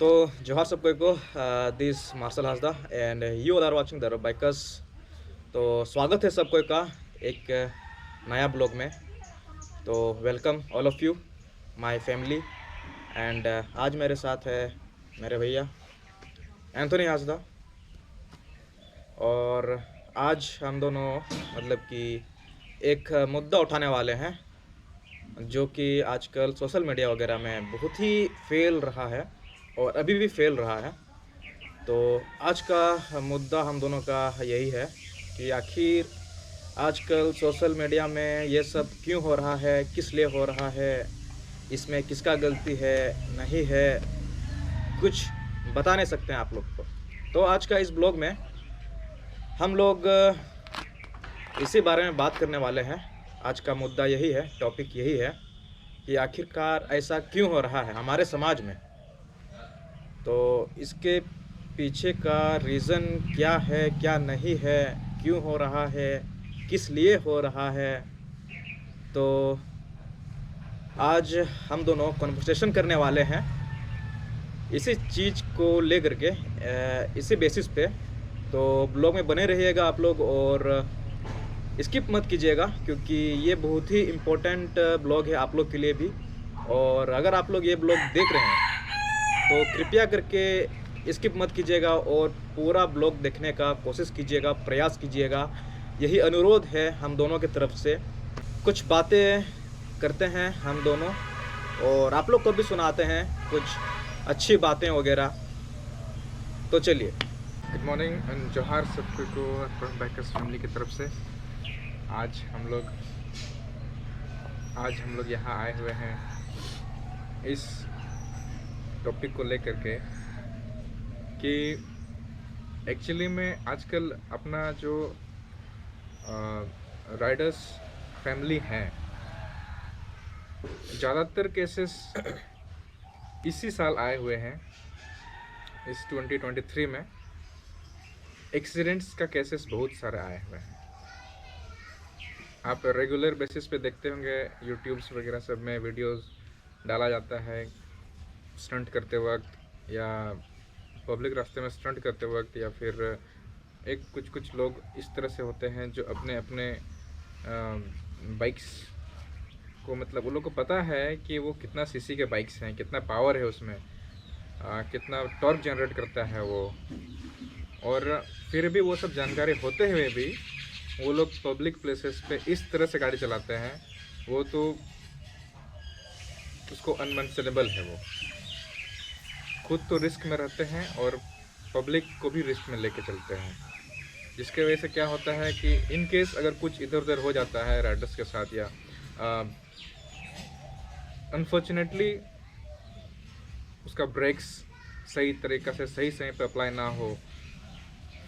तो जोहार सबको को this Marshal Hasda and you all are watching the bikers. तो स्वागत है सबको का एक नया ब्लॉग में। तो welcome all of you my family. And आज मेरे साथ है मेरे भैया एंथोनी हासदा। और आज हम दोनों मतलब कि एक मुद्दा उठाने वाले हैं जो कि आजकल सोशल मीडिया वगैरह में बहुत ही फैल रहा है और अभी भी फैल रहा है। तो आज का मुद्दा हम दोनों का यही है कि आखिर आजकल सोशल मीडिया में ये सब क्यों हो रहा है, किस लिए हो रहा है, इसमें किसका गलती है नहीं है, कुछ बता नहीं सकते हैं आप लोग को। तो आज का इस ब्लॉग में हम लोग इसी बारे में बात करने वाले हैं। आज का मुद्दा यही है, टॉपिक यही है कि आखिरकार ऐसा क्यों हो रहा है हमारे समाज में। तो इसके पीछे का रीज़न क्या है, क्या नहीं है, क्यों हो रहा है, किस लिए हो रहा है। तो आज हम दोनों कन्वर्सेशन करने वाले हैं इसी चीज़ को लेकर के, इसी बेसिस पे। तो ब्लॉग में बने रहिएगा आप लोग और स्किप मत कीजिएगा क्योंकि ये बहुत ही इम्पोर्टेंट ब्लॉग है आप लोग के लिए भी। और अगर आप लोग ये ब्लॉग देख रहे हैं तो कृपया करके स्किप मत कीजिएगा और पूरा ब्लॉग देखने का कोशिश कीजिएगा, प्रयास कीजिएगा। यही अनुरोध है हम दोनों की तरफ से। कुछ बातें करते हैं हम दोनों और आप लोग को भी सुनाते हैं कुछ अच्छी बातें वगैरह। तो चलिए, गुड मॉर्निंग एंड जोहार सबको को बाइकर्स फैमिली की तरफ से। आज हम लोग यहाँ आए हुए हैं इस टॉपिक को लेकर के कि एक्चुअली में आजकल अपना जो राइडर्स फैमिली हैं, ज़्यादातर केसेस इसी साल आए हुए हैं। इस 2023 में एक्सीडेंट्स का केसेस बहुत सारे आए हुए हैं। आप रेगुलर बेसिस पे देखते होंगे यूट्यूब्स वगैरह सब में वीडियोस डाला जाता है स्टंट करते वक्त या पब्लिक रास्ते में स्टंट करते वक्त, या फिर एक कुछ लोग इस तरह से होते हैं जो अपने अपने बाइक्स को, मतलब उन लोग को पता है कि वो कितना सीसी के बाइक्स हैं, कितना पावर है उसमें, कितना टॉर्क जनरेट करता है वो, और फिर भी वो सब जानकारी होते हुए भी वो लोग पब्लिक प्लेसेस पे इस तरह से गाड़ी चलाते हैं। वो तो उसको अनमेंशनेबल है। वो खुद तो रिस्क में रहते हैं और पब्लिक को भी रिस्क में लेके चलते हैं, जिसके वजह से क्या होता है कि इन केस अगर कुछ इधर उधर हो जाता है राइडर्स के साथ, या अनफॉर्चुनेटली उसका ब्रेक्स सही तरीक़ा से सही समय पे अप्लाई ना हो,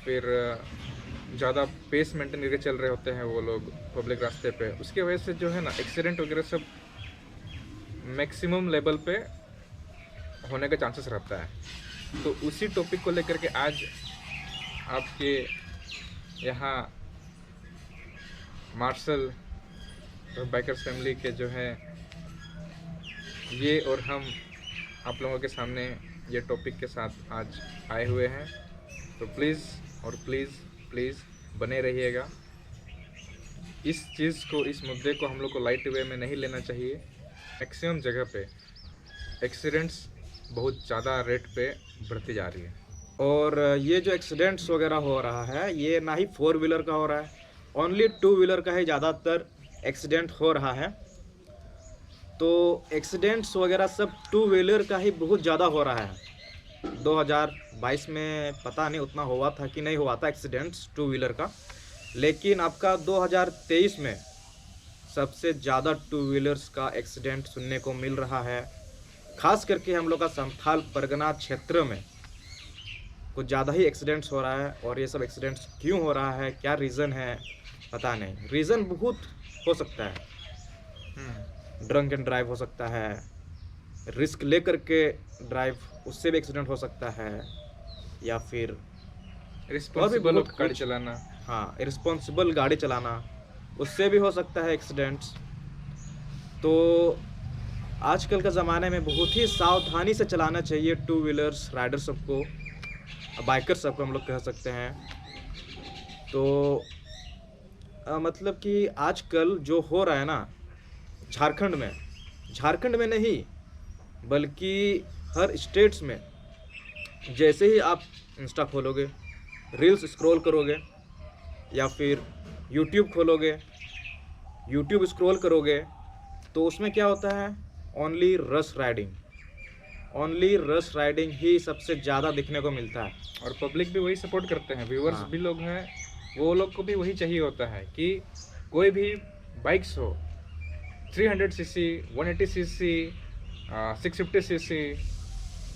फिर ज़्यादा पेस मेंटेन करके चल रहे होते हैं वो लोग पब्लिक रास्ते पे, उसके वजह से जो है ना एक्सीडेंट वगैरह सब मैक्सिमम लेवल पे होने का चांसेस रहता है। तो उसी टॉपिक को लेकर के आज आपके यहाँ मार्शल बाइकर्स फैमिली के जो है ये और हम आप लोगों के सामने ये टॉपिक के साथ आज आए हुए हैं। तो प्लीज़ और प्लीज़ बने रहिएगा। इस चीज़ को, इस मुद्दे को हम लोग को लाइट वे में नहीं लेना चाहिए। मैक्सिमम जगह पे एक्सीडेंट्स बहुत ज़्यादा रेट पे बढ़ती जा रही है। और ये जो एक्सीडेंट्स वगैरह हो रहा है ये ना ही 4 व्हीलर का हो रहा है, ओनली 2 व्हीलर का ही ज़्यादातर एक्सीडेंट हो रहा है। तो एक्सीडेंट्स वगैरह सब 2 व्हीलर का ही बहुत ज़्यादा हो रहा है। 2022 में पता नहीं उतना हुआ था कि नहीं हुआ था एक्सीडेंट्स 2 व्हीलर का, लेकिन आपका 2023 में सबसे ज़्यादा 2 व्हीलर्स का एक्सीडेंट सुनने को मिल रहा है। खास करके हम लोग का संथाल परगना क्षेत्र में कुछ ज़्यादा ही एक्सीडेंट्स हो रहा है। और ये सब एक्सीडेंट्स क्यों हो रहा है, क्या रीज़न है पता नहीं। रीज़न बहुत हो सकता है, ड्रंक एंड ड्राइव हो सकता है, रिस्क लेकर के ड्राइव, उससे भी एक्सीडेंट हो सकता है, या फिर रिस्पॉन्सिबल गाड़ी चलाना। हाँ, इररिस्पॉन्सिबल गाड़ी चलाना, उससे भी हो सकता है एक्सीडेंट्स। तो आजकल का ज़माने में बहुत ही सावधानी से चलाना चाहिए टू व्हीलर्स राइडर सबको, बाइकर सबको हम लोग कह सकते हैं। तो मतलब कि आजकल जो हो रहा है ना झारखंड में नहीं बल्कि हर स्टेट्स में, जैसे ही आप इंस्टा खोलोगे, रील्स स्क्रॉल करोगे या फिर यूट्यूब खोलोगे, यूट्यूब स्क्रॉल करोगे, तो उसमें क्या होता है, ओनली रश राइडिंग ही सबसे ज़्यादा दिखने को मिलता है। और पब्लिक भी वही सपोर्ट करते हैं, व्यूअर्स हाँ। भी लोग हैं, वो लोग को भी वही चाहिए होता है कि कोई भी बाइक्स हो, 300 सीसी, 180 सीसी, 650 सीसी,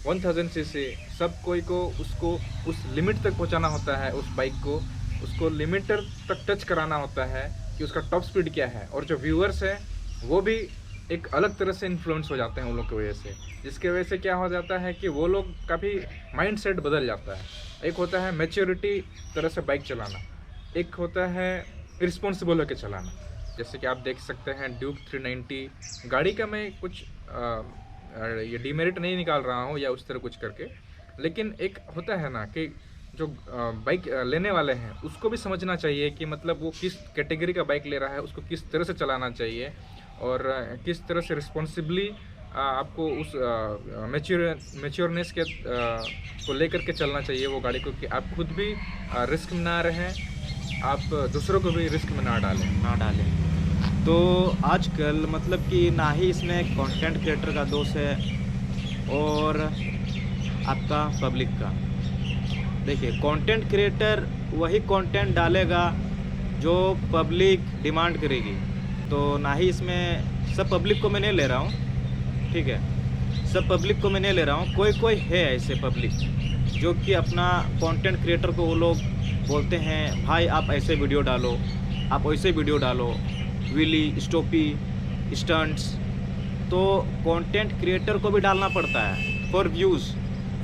1000 सीसी, सब कोई को उसको उस लिमिट तक पहुंचाना होता है। उस बाइक को उसको लिमिटर तक टच कराना होता है कि उसका टॉप स्पीड क्या है। और जो व्यूअर्स है वो भी एक अलग तरह से इन्फ्लुएंस हो जाते हैं उन लोग की वजह से, जिसके वजह से क्या हो जाता है कि वो लोग का भी माइंड सेट बदल जाता है। एक होता है मैच्योरिटी तरह से बाइक चलाना, एक होता है रिस्पॉन्सिबल होकर चलाना। जैसे कि आप देख सकते हैं ड्यूक 390 गाड़ी का, मैं कुछ ये डिमेरिट नहीं निकाल रहा हूँ या उस तरह कुछ करके, लेकिन एक होता है ना कि जो बाइक लेने वाले हैं उसको भी समझना चाहिए कि मतलब वो किस कैटेगरी का बाइक ले रहा है, उसको किस तरह से चलाना चाहिए और किस तरह से रिस्पॉन्सिबली आपको उस मैच्योरनेस के को लेकर के चलना चाहिए वो गाड़ी को, कि आप खुद भी रिस्क में ना रहें, आप दूसरों को भी रिस्क में ना डालें। तो आजकल मतलब कि ना ही इसमें कंटेंट क्रिएटर का दोष है और आपका पब्लिक का। देखिए, कंटेंट क्रिएटर वही कंटेंट डालेगा जो पब्लिक डिमांड करेगी। तो ना ही इसमें सब पब्लिक को मैं नहीं ले रहा हूँ, ठीक है, सब पब्लिक को मैं नहीं ले रहा हूँ। कोई है ऐसे पब्लिक जो कि अपना कंटेंट क्रिएटर को वो लोग बोलते हैं, भाई आप ऐसे वीडियो डालो, आप वैसे वीडियो डालो, व्हीली, स्टॉपी, स्टंट्स। तो कंटेंट क्रिएटर को भी डालना पड़ता है for views,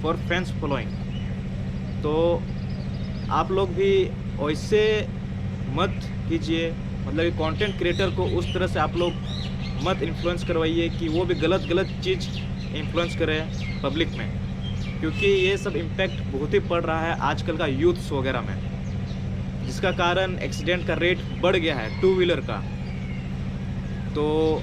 for fans following. तो आप लोग भी वैसे मत कीजिए, मतलब कि कंटेंट क्रिएटर को उस तरह से आप लोग मत इन्फ्लुएंस करवाइए कि वो भी गलत चीज़ इन्फ्लुएंस करे पब्लिक में, क्योंकि ये सब इम्पैक्ट बहुत ही पड़ रहा है आजकल का यूथ्स वगैरह में, जिसका कारण एक्सीडेंट का रेट बढ़ गया है टू व्हीलर का। तो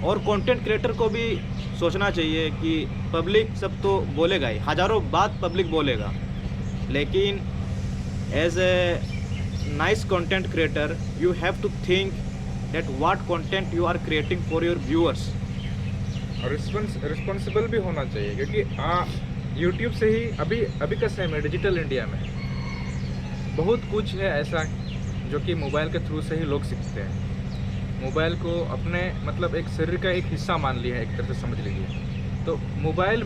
और कंटेंट क्रिएटर को भी सोचना चाहिए कि पब्लिक सब तो बोलेगा ही, हज़ारों बात पब्लिक बोलेगा, लेकिन as a nice content creator you have to think that what content you are creating for your viewers. और रिस्पॉन्सिबल भी होना चाहिए, क्योंकि यूट्यूब से ही अभी का समय डिजिटल इंडिया में बहुत कुछ है ऐसा जो कि मोबाइल के थ्रू से ही लोग सीखते हैं। मोबाइल को अपने मतलब एक शरीर का एक हिस्सा मान लिया है, एक तरह से समझ लीजिए। तो मोबाइल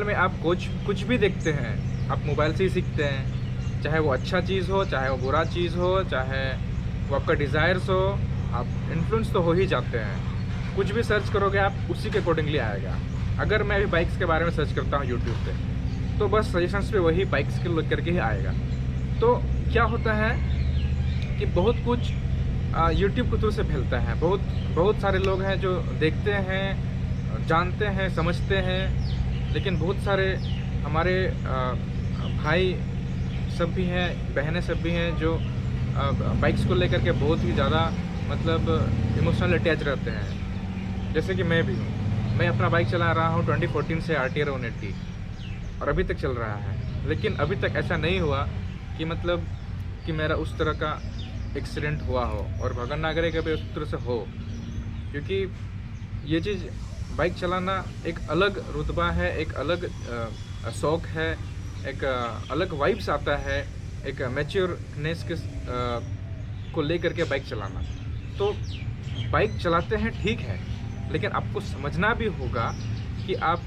में आप कुछ भी देखते हैं, आप मोबाइल से ही सीखते हैं, चाहे वो अच्छा चीज़ हो, चाहे वो बुरा चीज़ हो, चाहे वो आपका डिज़ायर्स हो, आप इन्फ्लुएंस तो हो ही जाते हैं। कुछ भी सर्च करोगे आप उसी के अकॉर्डिंगली आएगा। अगर मैं अभी बाइक्स के बारे में सर्च करता हूँ यूट्यूब पे, तो बस सजेशंस पे वही बाइक्स के लोग करके ही आएगा। तो क्या होता है कि बहुत कुछ यूट्यूब के थ्रू से फैलता है। बहुत सारे लोग हैं जो देखते हैं, जानते हैं, समझते हैं, लेकिन बहुत सारे हमारे भाई सब भी हैं, बहनें सब भी हैं जो बाइक्स को लेकर के बहुत ही ज़्यादा मतलब इमोशनल अटैच रहते हैं। जैसे कि मैं भी हूँ, मैं अपना बाइक चला रहा हूँ 2014 से RTR 180 और अभी तक चल रहा है, लेकिन अभी तक ऐसा नहीं हुआ कि मतलब कि मेरा उस तरह का एक्सीडेंट हुआ हो और भगवान ना करे कभी उस तरह से हो, क्योंकि ये चीज़ बाइक चलाना एक अलग रुतबा है, एक अलग शौक़ है, एक अलग वाइब्स आता है, एक मैच्योरनेस के को लेकर के बाइक चलाना। तो बाइक चलाते हैं ठीक है, लेकिन आपको समझना भी होगा कि आप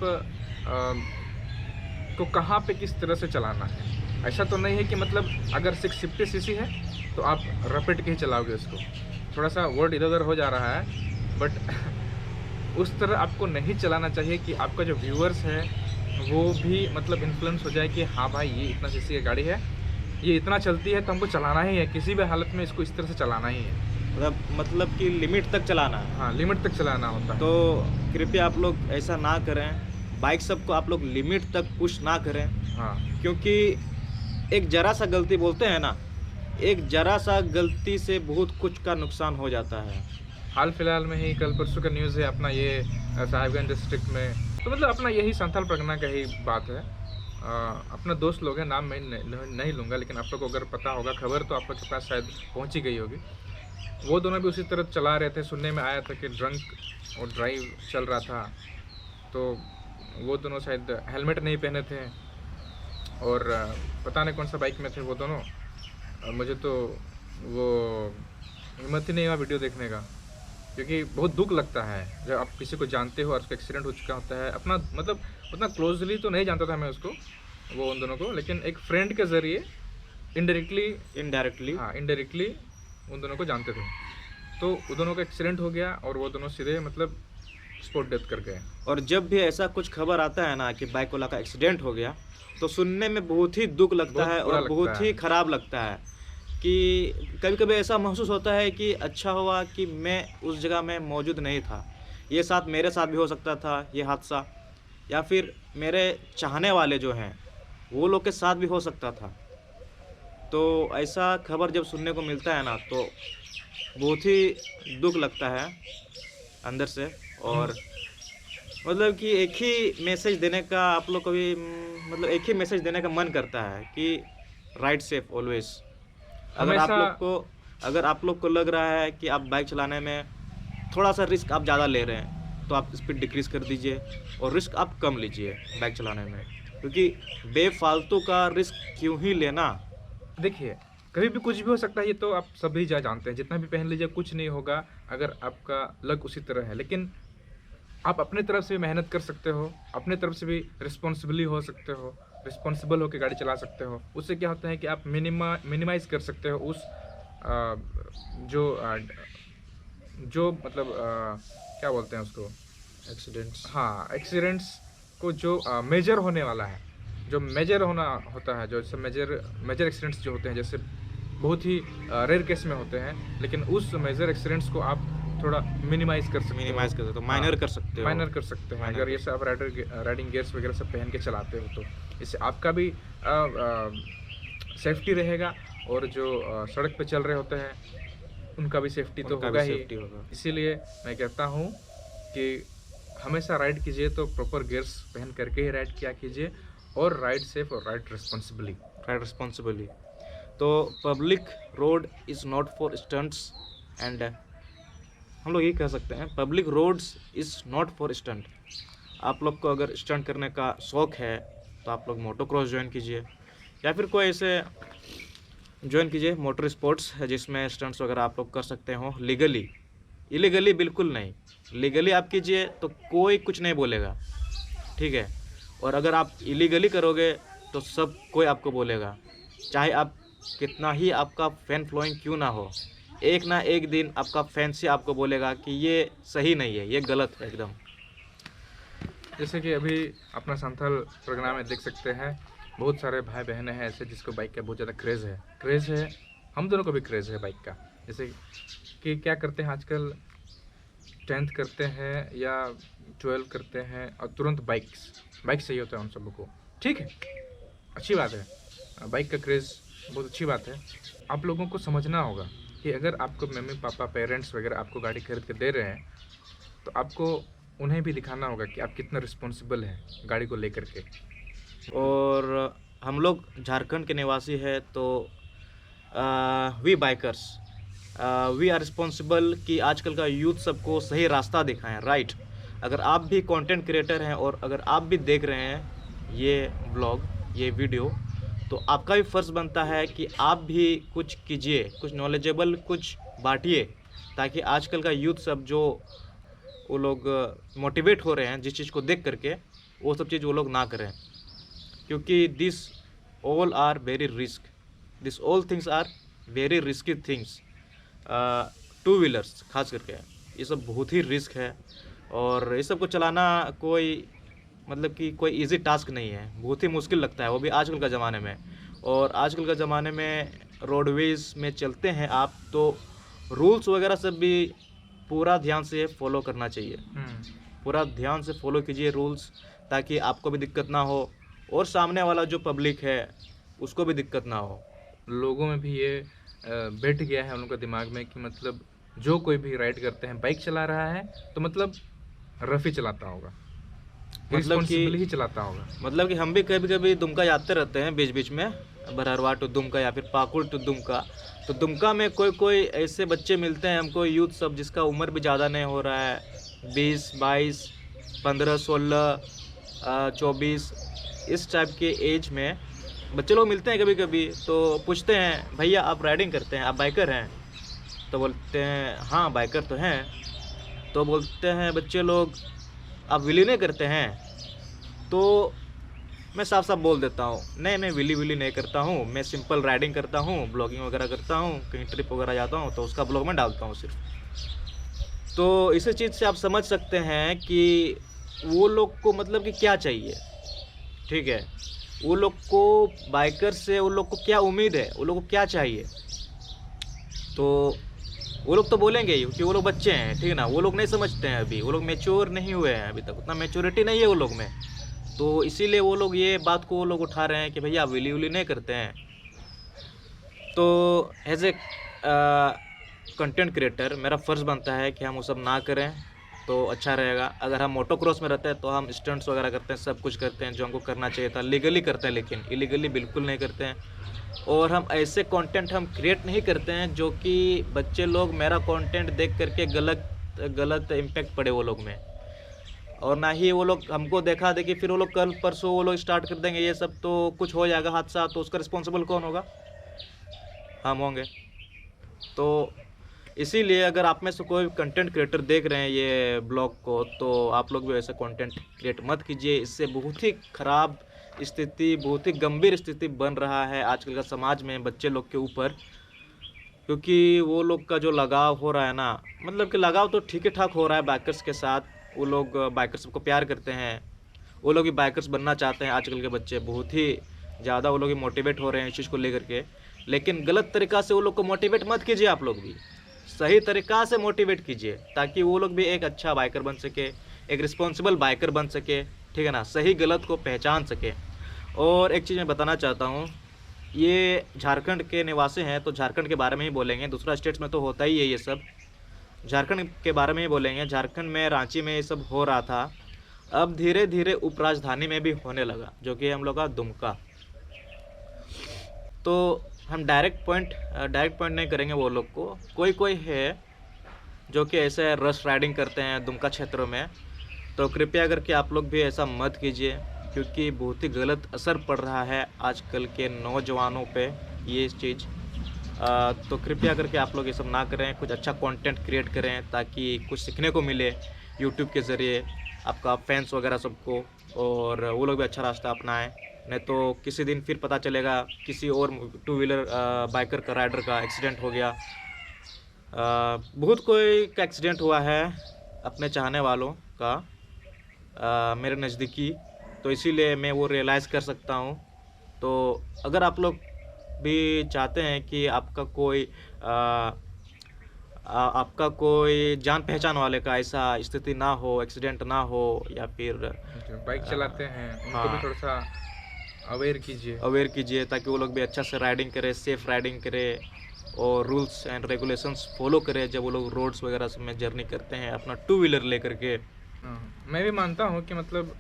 को कहाँ पे किस तरह से चलाना है। ऐसा तो नहीं है कि मतलब अगर 650 सीसी है तो आप रैपिड के ही चलाओगे उसको। थोड़ा सा वर्ड इधर उधर हो जा रहा है, बट उस तरह आपको नहीं चलाना चाहिए कि आपका जो व्यूअर्स है वो भी मतलब इन्फ्लुएंस हो जाए कि हाँ भाई ये इतना सीसी की गाड़ी है, ये इतना चलती है तो हमको चलाना ही है, किसी भी हालत में इसको इस तरह से चलाना ही है। मतलब कि लिमिट तक चलाना है। हाँ, लिमिट तक चलाना होता है। तो कृपया आप लोग ऐसा ना करें। बाइक सबको आप लोग लिमिट तक पुश ना करें, हाँ, क्योंकि एक ज़रा-सा गलती बोलते हैं ना, एक ज़रा-सा गलती से बहुत कुछ का नुकसान हो जाता है। हाल-फिलहाल में ही कल परसों का न्यूज़ है अपना ये साहिबगंज डिस्ट्रिक्ट में, तो मतलब अपना यही संथाल परगना का ही बात है। अपना दोस्त लोग हैं, नाम मैं नहीं लूँगा, लेकिन आप लोग को अगर पता होगा खबर तो आप लोग के पास शायद पहुँच ही गई होगी। वो दोनों भी उसी तरह चला रहे थे, सुनने में आया था कि ड्रंक और ड्राइव चल रहा था, तो वो दोनों शायद हेलमेट नहीं पहने थे और पता नहीं कौन-सा बाइक में थे वो दोनों। मुझे तो वो हिम्मत ही नहीं हुआ वीडियो देखने का, क्योंकि बहुत दुःख लगता है जब आप किसी को जानते हो और उसका एक्सीडेंट हो चुका होता है। अपना मतलब उतना क्लोज़ली तो नहीं जानता था मैं उसको, वो उन दोनों को, लेकिन एक फ्रेंड के ज़रिए इनडायरेक्टली इनडायरेक्टली हाँ, इनडायरेक्टली उन दोनों को जानते थे। तो उन दोनों का एक्सीडेंट हो गया और वो दोनों सीधे मतलब स्पॉट डेथ कर गए। और जब भी ऐसा कुछ खबर आता है ना कि बाइक वाला का एक्सीडेंट हो गया, तो सुनने में बहुत ही दुःख लगता बहुत है बुरा और लगता बहुत है। ही खराब लगता है कि कभी-कभी ऐसा महसूस होता है कि अच्छा हुआ कि मैं उस जगह में मौजूद नहीं था। ये साथ मेरे साथ भी हो सकता था ये हादसा, या फिर मेरे चाहने वाले जो हैं, वो लोग के साथ भी हो सकता था। तो ऐसा खबर जब सुनने को मिलता है ना, तो बहुत ही दुःख लगता है अंदर से। हुँ, और मतलब कि एक ही मैसेज देने का आप लोग को भी मतलब एक ही मैसेज देने का मन करता है कि राइड सेफ ऑलवेज। अगर आप हमेशा लोग को अगर आप लोग को लग रहा है कि आप बाइक चलाने में थोड़ा-सा रिस्क आप ज़्यादा ले रहे हैं, तो आप स्पीड डिक्रीज़ कर दीजिए और रिस्क आप कम लीजिए बाइक चलाने में। क्योंकि बेफ़ालतू का रिस्क क्यों ही लेना? देखिए, कभी भी कुछ भी हो सकता है, ये तो आप सभी जानते हैं। जितना भी पहन लीजिए कुछ नहीं होगा अगर आपका लक उसी तरह है। लेकिन आप अपने तरफ से भी मेहनत कर सकते हो, अपने तरफ से भी रिस्पॉन्सिबल होके गाड़ी चला सकते हो। उससे क्या होता है कि आप मिनिमाइज़ कर सकते हो उस जो जो मतलब क्या बोलते हैं उसको? एक्सीडेंट्स। हाँ, एक्सीडेंट्स को जो मेजर होने वाला है, जो मेजर होना होता है, जो जैसे मेजर मेजर एक्सीडेंट्स जो होते हैं, जैसे बहुत ही रेयर केस में होते हैं, लेकिन उस मेजर एक्सीडेंट्स को आप थोड़ा मिनिमाइज़ कर सकते हो। मिनिमाइज़ कर सकते हो, हाँ, माइनर कर सकते हो। माइनर कर सकते हैं। माइनर अगर कर ये सब राइडिंग गियर्स वगैरह सब पहन के चलाते हो तो। इससे आपका भी सेफ्टी रहेगा और जो सड़क पे चल रहे होते हैं, उनका भी सेफ्टी तो उनका भी होगा ही। सेफ्टी होगा। इसीलिए मैं कहता हूँ कि हमेशा राइड कीजिए तो प्रॉपर गियर्स पहन करके ही राइड किया कीजिए और राइड सेफ और राइड रिस्पॉन्सिबली। Ride responsibly. तो public road is not for stunts and हम लोग ये कह सकते हैं public roads is not for stunt. आप लोग को अगर स्टंट करने का शौक़ है, तो आप लोग मोटो क्रॉस जॉइन कीजिए या फिर कोई ऐसे जॉइन कीजिए मोटर स्पोर्ट्स जिसमें स्टंट्स वगैरह आप लोग कर सकते हो लीगली। इलीगली बिल्कुल नहीं, लीगली आप कीजिए तो कोई कुछ नहीं बोलेगा, ठीक है? और अगर आप इलीगली करोगे तो सब कोई आपको बोलेगा, चाहे आप कितना ही आपका फैन फॉलोइंग क्यों ना हो, एक ना एक दिन आपका फैंस ही आपको बोलेगा कि ये सही नहीं है, ये गलत है एकदम। जैसे कि अभी अपना संथाल प्रोग्राम में देख सकते हैं, बहुत सारे भाई बहनें हैं ऐसे जिसको बाइक का बहुत ज़्यादा क्रेज़ है। हम दोनों को भी क्रेज़ है बाइक का। जैसे कि क्या करते हैं आजकल, 10th करते हैं या 12 करते हैं और तुरंत बाइक चाहिए होता है उन सबको। ठीक है, अच्छी बात है, बाइक का क्रेज़ बहुत अच्छी बात है। आप लोगों को समझना होगा कि अगर आपको मम्मी पापा पेरेंट्स वगैरह आपको गाड़ी खरीद के दे रहे हैं, तो आपको उन्हें भी दिखाना होगा कि आप कितना रिस्पॉन्सिबल हैं गाड़ी को लेकर के। और हम लोग झारखंड के निवासी हैं, तो we bikers we are responsible कि आजकल का यूथ सबको सही रास्ता दिखाएं, राइट? अगर आप भी कंटेंट क्रिएटर हैं और अगर आप भी देख रहे हैं ये ब्लॉग, ये वीडियो, तो आपका भी फ़र्ज़ बनता है कि आप भी कुछ कीजिए, कुछ नॉलेजेबल कुछ बांटिए, ताकि आजकल का यूथ सब जो वो लोग मोटिवेट हो रहे हैं जिस चीज़ को देख करके, वो सब चीज़ वो लोग ना करें, क्योंकि this all are very risk, this all things are very risky things. Two wheelers खास करके ये सब बहुत ही रिस्क है और ये सब को चलाना कोई मतलब कि कोई इजी टास्क नहीं है, बहुत ही मुश्किल लगता है, वो भी आजकल का ज़माने में। और आजकल का ज़माने में रोडवेज़ में चलते हैं आप, तो रूल्स वगैरह सब भी पूरा ध्यान से फॉलो करना चाहिए। पूरा ध्यान से फॉलो कीजिए रूल्स, ताकि आपको भी दिक्कत ना हो और सामने वाला जो पब्लिक है उसको भी दिक्कत ना हो। लोगों में भी ये बैठ गया है उनके दिमाग में कि मतलब जो कोई भी राइड करते हैं, बाइक चला रहा है तो मतलब रफ़ी चलाता होगा, रिस्पॉन्सिबली ही चलाता होगा। मतलब कि हम भी कभी-कभी दुमका जाते रहते हैं बीच-बीच में, बरहरवा टू दुमका या फिर पाकुड़ टू दुमका। तो दुमका में कोई-कोई ऐसे बच्चे मिलते हैं हमको, यूथ सब, जिसका उम्र भी ज़्यादा नहीं हो रहा है, 20, 22, 15, 16, 24 इस टाइप के एज में बच्चे लोग मिलते हैं कभी-कभी। तो पूछते हैं, भैया आप राइडिंग करते हैं, आप बाइकर हैं? तो बोलते हैं हाँ बाइकर तो हैं। तो बोलते हैं बच्चे लोग, आप व्हीली नहीं करते हैं? तो मैं साफ-साफ बोल देता हूँ, नहीं मैं व्हीली नहीं करता हूँ, मैं सिंपल राइडिंग करता हूँ, ब्लॉगिंग वगैरह करता हूँ, कहीं ट्रिप वगैरह जाता हूँ तो उसका ब्लॉग मैं डालता हूँ सिर्फ। तो इसी चीज़ से आप समझ सकते हैं कि वो लोग को मतलब कि क्या चाहिए, ठीक है? वो लोग को बाइकर से वो लोग को क्या उम्मीद है, वो लोग को क्या चाहिए? तो वो लोग तो बोलेंगे ही कि वो लोग बच्चे हैं, ठीक है ना? वो लोग नहीं समझते हैं अभी, वो लोग मैच्योर नहीं हुए हैं अभी तक, उतना मैच्योरिटी नहीं है वो लोग में। तो इसीलिए वो लोग ये बात को वो लोग उठा रहे हैं कि भैया व्हीली-वूली नहीं करते हैं। तो एज़ ए कंटेंट क्रिएटर मेरा फ़र्ज़ बनता है कि हम वो सब ना करें तो अच्छा रहेगा। अगर हम मोटोक्रॉस में रहते हैं तो हम स्टंट्स वगैरह करते हैं, सब कुछ करते हैं जो हमको करना चाहिए था, लीगली करते हैं, लेकिन इलीगली बिल्कुल नहीं करते हैं। और हम ऐसे कंटेंट हम क्रिएट नहीं करते हैं जो कि बच्चे लोग मेरा कंटेंट देख करके गलत इम्पैक्ट पड़े वो लोग में। और ना ही वो लोग हमको देखा देखी फिर वो लोग कल परसों वो लोग स्टार्ट कर देंगे ये सब, तो कुछ हो जाएगा हादसा, तो उसका रिस्पॉन्सिबल कौन होगा? हम होंगे। तो इसीलिए अगर आप में से कोई कंटेंट क्रिएटर देख रहे हैं ये ब्लॉग को, तो आप लोग भी ऐसा कंटेंट क्रिएट मत कीजिए। इससे बहुत ही ख़राब स्थिति, बहुत ही गंभीर स्थिति बन रहा है आजकल का समाज में बच्चे लोग के ऊपर। क्योंकि वो लोग का जो लगाव हो रहा है ना, मतलब कि लगाव तो ठीक ही ठाक हो रहा है बाइकर्स के साथ। वो लोग बाइकर्स को प्यार करते हैं, वो लोग भी बाइकर्स बनना चाहते हैं। आजकल के बच्चे बहुत ही ज़्यादा वो लोग भी मोटिवेट हो रहे हैं इस चीज़ को लेकर के। लेकिन गलत तरीक़ा से वो लोग को मोटिवेट मत कीजिए, आप लोग भी सही तरीक़ा से मोटिवेट कीजिए, ताकि वो लोग भी एक अच्छा बाइकर बन सके, एक रिस्पॉन्सिबल बाइकर बन सके, ठीक है ना? सही गलत को पहचान सके। और एक चीज़ मैं बताना चाहता हूँ, ये झारखंड के निवासी हैं तो झारखंड के बारे में ही बोलेंगे, दूसरा स्टेट्स में तो होता ही है ये सब। झारखंड के बारे में ही बोलेंगे। झारखंड में, रांची में ये सब हो रहा था, अब धीरे-धीरे उपराजधानी में भी होने लगा, जो कि हम लोग का दुमका। तो हम डायरेक्ट पॉइंट नहीं करेंगे वो लोग को। कोई है जो कि ऐसे रश राइडिंग करते हैं दुमका क्षेत्रों में, तो कृपया करके आप लोग भी ऐसा मत कीजिए, क्योंकि बहुत ही गलत असर पड़ रहा है आजकल के नौजवानों पे ये चीज़। तो कृपया करके आप लोग ये सब ना करें, कुछ अच्छा कंटेंट क्रिएट करें ताकि कुछ सीखने को मिले यूट्यूब के ज़रिए आपका फैंस वगैरह सबको, और वो लोग भी अच्छा रास्ता अपनाएं। नहीं तो किसी दिन फिर पता चलेगा किसी और टू व्हीलर बाइकर का, राइडर का एक्सीडेंट हो गया। बहुत कोई का एक्सीडेंट हुआ है अपने चाहने वालों का, मेरे नज़दीकी। तो इसीलिए मैं वो रियलाइज़ कर सकता हूँ। तो अगर आप लोग भी चाहते हैं कि आपका कोई जान पहचान वाले का ऐसा स्थिति ना हो, एक्सीडेंट ना हो, या फिर जो बाइक चलाते हैं उनको भी हाँ, थोड़ा सा अवेयर कीजिए। अवेयर कीजिए, ताकि वो लोग भी अच्छा से राइडिंग करें, सेफ़ राइडिंग करें और रूल्स एंड रेगुलेशंस फॉलो करें जब वो लोग रोड्स वगैरह सब में जर्नी करते हैं अपना टू व्हीलर लेकर के। हाँ, मैं भी मानता हूँ कि मतलब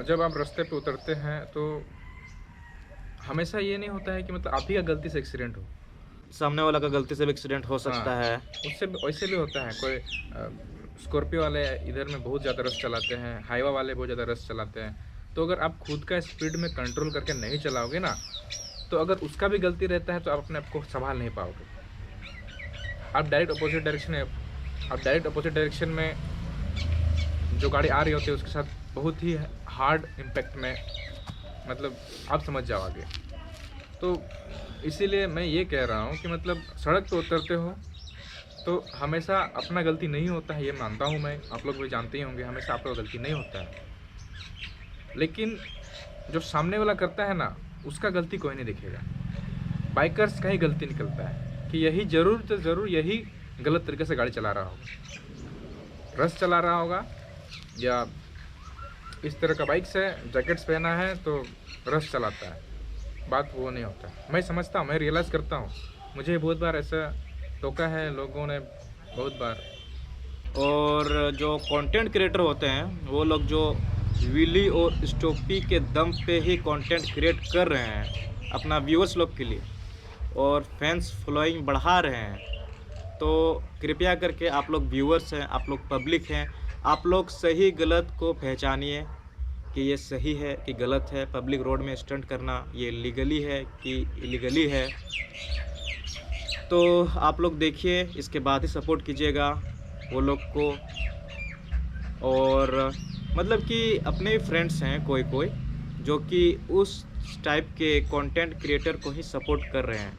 जब आप रास्ते पे उतरते हैं तो हमेशा ये नहीं होता है कि मतलब आप ही का गलती से एक्सीडेंट हो। सामने वाला का गलती से भी एक्सीडेंट हो सकता हाँ, है। उससे वैसे भी होता है। कोई स्कॉर्पियो वाले इधर में बहुत ज़्यादा रश चलाते हैं, हाईवा वाले बहुत ज़्यादा रश चलाते हैं। तो अगर आप खुद का स्पीड में कंट्रोल करके नहीं चलाओगे ना, तो अगर उसका भी गलती रहता है तो आप अपने आप को संभाल नहीं पाओगे। आप डायरेक्ट अपोजिट डायरेक्शन में जो गाड़ी आ रही होती है उसके साथ बहुत ही हार्ड इम्पैक्ट में, मतलब आप समझ जाओगे। तो इसीलिए मैं ये कह रहा हूँ कि मतलब सड़क पे उतरते हो तो हमेशा अपना गलती नहीं होता है, ये मानता हूँ मैं। आप लोग भी जानते ही होंगे, हमेशा आपका गलती नहीं होता है। लेकिन जो सामने वाला करता है ना, उसका गलती कोई नहीं देखेगा। बाइकर्स का ही गलती निकलता है कि यही ज़रूर यही गलत तरीके से गाड़ी चला रहा होगा, रश चला रहा होगा, या इस तरह का बाइक से जैकेट्स पहना है तो रश चलाता है, बात वो नहीं होता। मैं समझता हूँ, मैं रियलाइज़ करता हूँ, मुझे बहुत बार ऐसा टोका है लोगों ने, बहुत बार। और जो कंटेंट क्रिएटर होते हैं वो लोग जो विली और स्टोपी के दम पे ही कंटेंट क्रिएट कर रहे हैं अपना व्यूअर्स लोग के लिए और फैंस फॉलोइंग बढ़ा रहे हैं, तो कृपया करके आप लोग व्यूअर्स हैं, आप लोग पब्लिक हैं, आप लोग सही गलत को पहचानिए कि ये सही है कि गलत है। पब्लिक रोड में स्टंट करना ये लीगली है कि इलीगली है, तो आप लोग देखिए, इसके बाद ही सपोर्ट कीजिएगा वो लोग को। और मतलब कि अपने फ्रेंड्स हैं कोई कोई जो कि उस टाइप के कंटेंट क्रिएटर को ही सपोर्ट कर रहे हैं,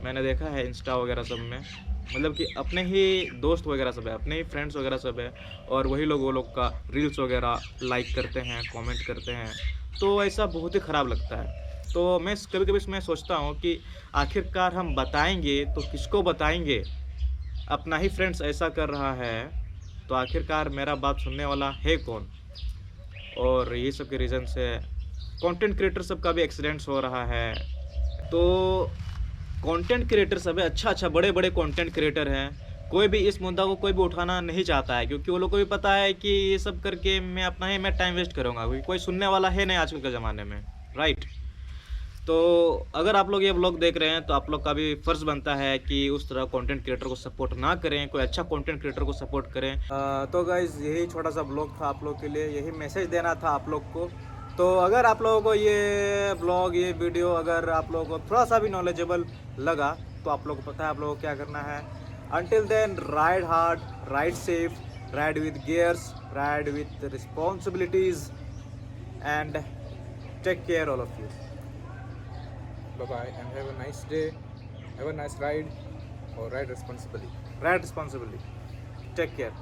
मैंने देखा है इंस्टा वगैरह सब में, मतलब कि अपने ही दोस्त वगैरह सब है, अपने ही फ्रेंड्स वगैरह सब है, और वही लोग वो लोग का रील्स वगैरह लाइक करते हैं, कमेंट करते हैं, तो ऐसा बहुत ही ख़राब लगता है। तो मैं कभी कभी मैं सोचता हूँ कि आखिरकार हम बताएंगे तो किसको बताएंगे, अपना ही फ्रेंड्स ऐसा कर रहा है तो आखिरकार मेरा बात सुनने वाला है कौन। और ये सब के रीज़न से कंटेंट क्रिएटर सब का भी एक्सीडेंट्स हो रहा है। तो कंटेंट क्रिएटर सब है, अच्छा बड़े बड़े कंटेंट क्रिएटर हैं, कोई भी इस मुद्दा को कोई भी उठाना नहीं चाहता है, क्योंकि वो लोग को भी पता है कि ये सब करके मैं टाइम वेस्ट करूँगा, क्योंकि कोई सुनने वाला है नहीं आजकल के ज़माने में, राइट। तो अगर आप लोग ये व्लॉग देख रहे हैं तो आप लोग का भी फ़र्ज़ बनता है कि उस तरह कंटेंट क्रिएटर को सपोर्ट ना करें, कोई अच्छा कंटेंट क्रिएटर को सपोर्ट करें। तो गाइज़ यही छोटा सा व्लॉग था आप लोग के लिए, यही मैसेज देना था आप लोग को। तो अगर आप लोगों को ये व्लॉग, ये वीडियो अगर आप लोगों को थोड़ा सा भी नॉलेजेबल लगा तो आप लोगों को पता है आप लोगों को क्या करना है। Until then, ride hard, ride safe, ride with gears, ride with responsibilities, and take care all of you. Bye bye and have a nice day, have a nice ride or ride responsibly. Ride responsibly. Take care.